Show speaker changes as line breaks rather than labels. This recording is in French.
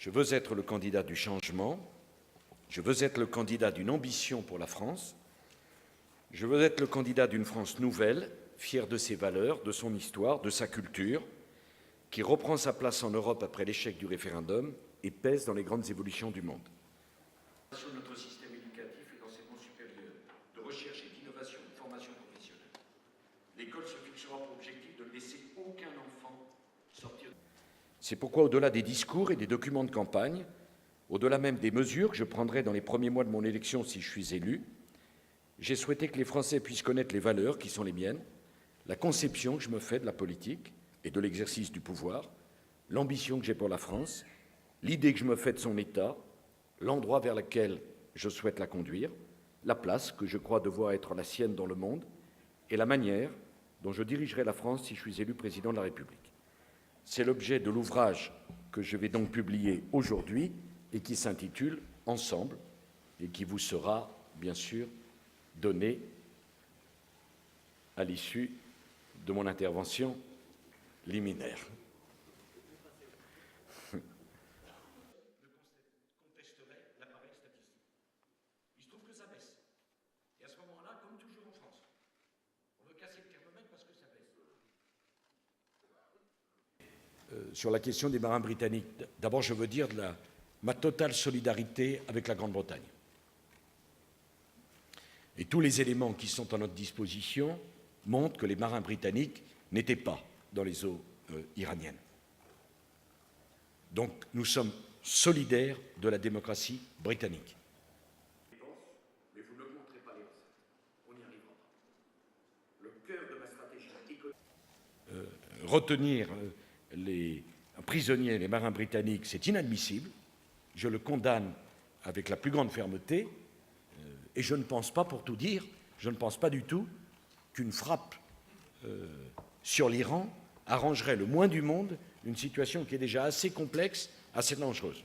Je veux être le candidat du changement, je veux être le candidat d'une ambition pour la France, je veux être le candidat d'une France nouvelle, fière de ses valeurs, de son histoire, de sa culture, qui reprend sa place en Europe après l'échec du référendum et pèse dans les grandes évolutions du monde. Notre système éducatif et d'enseignement supérieur, de recherche et d'innovation, de formation professionnelle. L'école se fixera pour objectif de ne laisser aucun enfant sortir. C'est pourquoi, au-delà des discours et des documents de campagne, au-delà même des mesures que je prendrai dans les premiers mois de mon élection si je suis élu, j'ai souhaité que les Français puissent connaître les valeurs qui sont les miennes, la conception que je me fais de la politique et de l'exercice du pouvoir, l'ambition que j'ai pour la France, l'idée que je me fais de son État, l'endroit vers lequel je souhaite la conduire, la place que je crois devoir être la sienne dans le monde et la manière dont je dirigerai la France si je suis élu président de la République. C'est l'objet de l'ouvrage que je vais donc publier aujourd'hui et qui s'intitule « Ensemble » et qui vous sera, bien sûr, donné à l'issue de mon intervention liminaire. Sur la question des marins britanniques, d'abord je veux dire ma totale solidarité avec la Grande-Bretagne. Et tous les éléments qui sont à notre disposition montrent que les marins britanniques n'étaient pas dans les eaux iraniennes. Donc nous sommes solidaires de la démocratie britannique. Mais vous ne montrez pas les recettes. On n'y arrivera pas. Le cœur de ma stratégie économique. Retenir les prisonniers, les marins britanniques, c'est inadmissible. Je le condamne avec la plus grande fermeté. Et je ne pense pas, pour tout dire, je ne pense pas du tout qu'une frappe sur l'Iran arrangerait le moins du monde une situation qui est déjà assez complexe, assez dangereuse.